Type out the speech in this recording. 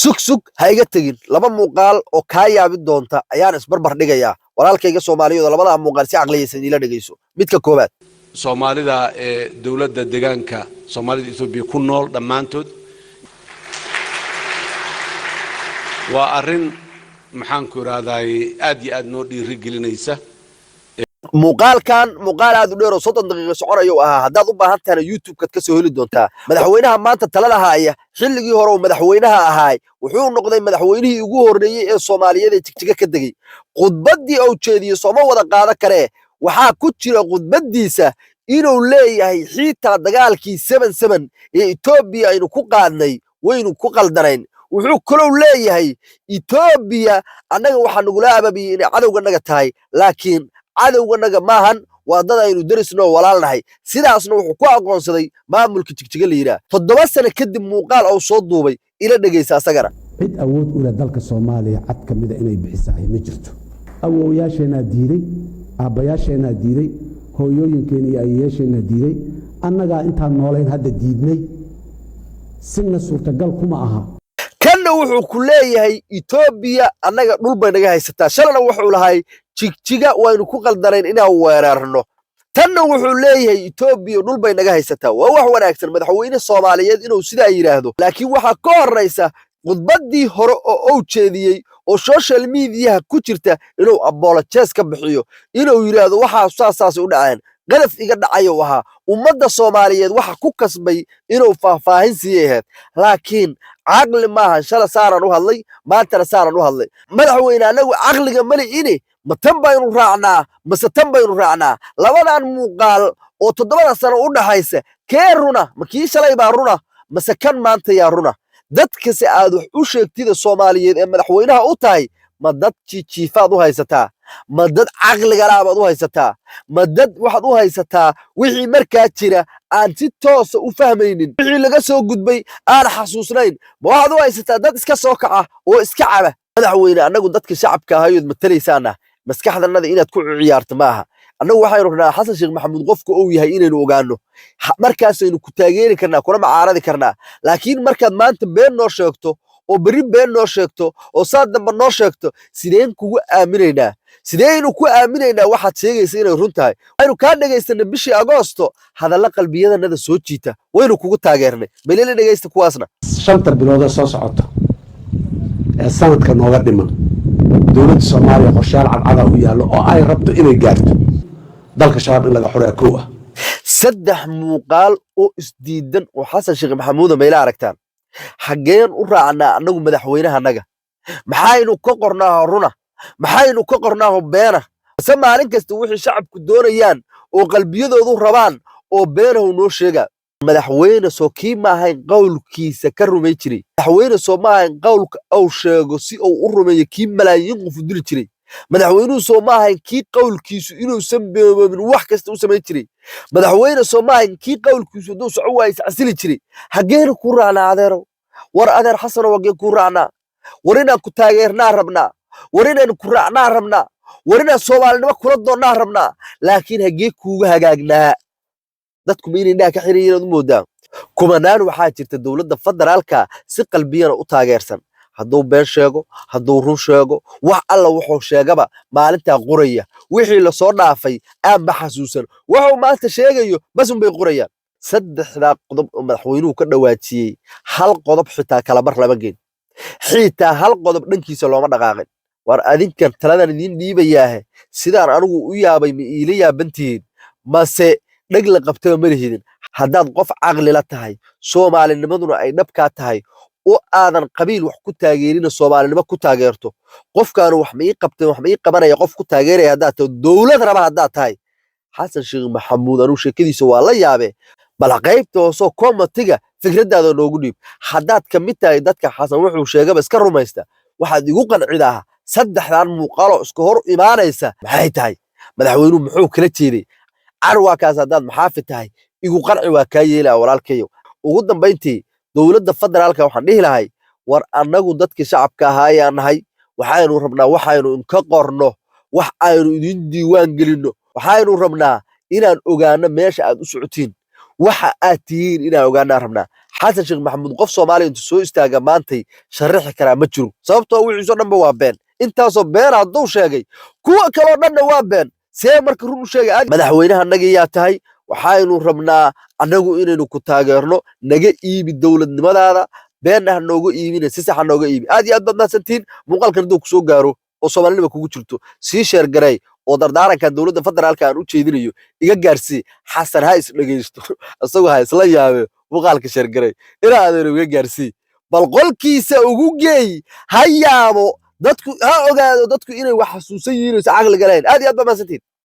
sug ha iga tagin laba muuqaal oo kaa yaabi doonta ayaan isbarbar dhigayaa walaalkayga Soomaaliyeed labada muuqaal si aqliyaysan ila dhageyso midka koobaad Soomaalida ee dawladda deegaanka Soomaalida Itoobiya ku nool dhamaantood waa arin maxaan ku raadayay aad iyo aad noo dhiirigelinaysa muuqaalkan muuqaal aad u dheer oo 30 daqiiqo soconayo haddaad u baahan tahay YouTube-ka ka soo heli doontaa madaxweynaha maanta talada haya xilligii hore oo madaxweynaha ahaa wuxuu noqday madaxweynihii ugu horeeyay ee Soomaaliyeed ee jigjiga ka dagay khudbadii uu jeediyay Soomaa wada qaada kare waxaa ku jira khudbadiisa inuu leeyahay xitaa dagaalkii 77 ee Itoobiya aynu ku qaadnay waynu ku qaldanayn wuxuu kaloo leeyahay Itoobiya annaga waxa nagu laababiyay in cadawga naga tahay laakiin cadawganaga maahan waa dad aynu darisno walaalnahay sidaasna wuxuu ku aqoonsaday maamulka jigjiga la yiraahdo 7 sano kadib muuqaal uu soo duubay ila dhageysa asagana cid awood u leh dalka Soomaaliya cad kamida inay bixisahay ma jirto awooyaasheena diiday aabayaasheena diiday hooyooyinkeena iyo ayeesheena diiday annaga intaan nooleen hadda diidnay sinna suurtagal kuma aha kana wuxuu ku leeyahay Itoobiya annaga dhul bay naga haysataa shalana wuxuu lahay jigjiga waynu ku qaldanayn inaan weerarno tanna wuxuu leeyahay Itoobiya dhul bay naga haysataa waa wax wanaagsan madaxweyne Soomaaliyeed inuu sidaa yiraahdo laakiin waxa ka horeysa khudbadii hore oo uu jeediyay oo social media ku jirta inuu apologize ka bixiyo inuu yiraahdo waxa saas u dhaceen qalaf iga dhacayo waxa ummadda Soomaaliyeed waxa ku kasbay inuu faahfaahin siiyay laakiin aqli maahan shala saaran u hadlay maanta saaran u hadlay madaxweyne anagu aqliga mali ini ma tan baynu raacnaa mase tan baynu raacnaa labadan muuqaal oo 7 sano u dhaxaysa kee runa ma kii shalay baa runa mase kan maanta yaa runa dadka si aad wax u sheegtida Soomaaliyeed ee madaxweynaha u tahay ma dad jiifaad u haysataa ma dad aqliga laabaad u haysataa ma dad waxaad u haysataa wixii markaa jira aan si toos u fahmaynin wixii laga soo gudbay aan xasuusnayn ma waxaad u haysataa dad iska soo kaca oo iska caba madaxweyne anagu dadka shacabka ahayood matalaysana maskaxdanada inaad ku ciyaarto maaha annagu waxaynu rabnaa Xasan Sheekh Maxamuud qofka uu yahay inaynu ogaano markaas aynu ku taageeri karnaa kuna macaaradi karnaa laakiin markaad maanta been noo sheegto oo bari been noo sheegto oo saadamba noo sheegto sideen kugu aaminaynaa sideynu ku aaminaynaa waxaad sheegaysaa inay run tahay aynu ka dhageysana bishii Agoosto hadalla qalbiyadanada soo jiita waynu kugu taageernay meelay dhageysta kuwaasna 5 bilood soo socota ee sanadka nooga dhiman dawladda Soomaaliya qorshaal cadcad u yaalo oo ay rabto inay gaarto dalka shabaab in laga xoreeyo koow saddex muuqaal oo isdiidan oo Xasan Sheekh Maxamuud meela aragtaan xageen u raacnaa anagu madaxweynahanaga maxaynu ka qornaa runa maxaynu ka qornaa beena Soomaaliin kasta wixii shacabku doonayaan oo qalbiyadoodu rabaan oo beena uu noo sheega madaxweyne soo kiima ahayn qowlkiisa ka rumay jiray madaxweyne Soomaaliya qowlka uu sheego si uu u rumeeyo kii malaayiin qof dil jiray madaxweynuhu Soomaaliya kii qowlkiisu inuu sanbeebin wax kasta u sameey jiray madaxweyne Soomaaliya kii qowlkiisu duu soo waayis asili jiray hageena ku raacnaa adeero war adeer Xasan wageen ku raacnaa warina ku taageernaa rabnaa warina ku raacnaa rabnaa warina Soomaalinimo kula doonaa rabnaa laakiin hagee kuuga hagaagnaa dadku meelina ka xiriireen u moodaan kumanaan waxaa jirta dawladda federaalka si qalbiyana u taageersan hadduu been sheego hadduu run sheego wax alla wuxuu sheegaba maalinta qoraya wixii la soo dhaafay aan baxasuusan wuxuu maanta sheegayo bas un bay qorayaan saddexda qodob oo madaxweynuhu ka dhawaajiyay hal qodob xitaa kala bar laba geen xitaa hal qodob dhankiisa looma dhaqaaqin war adinkan taladan idin dhiibayaa sidaan anigu u yaabay ma iila yaabantiin mase dhag la qabtay ma lihidin haddaad qof aqli la tahay Soomaalinimaduna ay dhabka tahay oo aadan qabiil wax ku taageerin Soomaalinimo ku taageerto qofkaan wax ma ii qabtay wax ma ii qabanaya qof ku taageeraya haddaad dawlad raba haddaad tahay Xasan Sheekh Maxamuud anu sheekadiisa waa la yaabe bal qaybta soo komatiga fikradaada noogu dhiib haddaad ka mid tahay dadka Xasan wuxuu sheegaba iska rumaysta waxaad igu qancidaa saddexdan muuqaal oo iska hor imaanaysa maxay tahay madaxweynuhu muxuu kala jeeday arwaakaas haddaad maxaafid tahay igu qanci waa ka yeelaa walaalkayo ugu dambeyntii dawladda federaalka waxaan dhihi lahay war anagu dadka shacabka ahaayaan nahay waxaanu rabnaa waxaanu in ka qorno wax aynu idin diiwaan gelino waxaanu rabnaa inaan ogaano meesha aad u socotiin waxa aad tihiin inaan ogaanaa rabnaa xasan sheekh maxamuud qof Soomaali intuu soo istaaga maantay sharaxi karaa ma jiro sababtoo wixiiso dhanba waa been intaasoo been hadduu sheegay kuwa kaloo dhanna waa been see marka run u sheegay madaxweynaha annaga yaa tahay waxaynu rabnaa annagu inaynu ku taageerno naga iibi dowladnimadaada beenna ha nooga iibina si sax ha nooga iibi aad iyo aad baad mahadsantihiin muuqaalkan hadduu kusoo gaaro oo Soomaalinima kugu jirto sii sheer garay oo dardaaranka dowladda federaalka aan u jeedinayo iga gaarsii xasan ha is dhageysto asagoo ha isla yaabe muuqaalka sheer garay ilaa adeero iga gaarsii bal qolkiisa ugu geey ha yaabo dadku ha ogaado dadku inay wax xasuusan yihiin oo caqli galeen aad iyo aad baad mahadsantihiin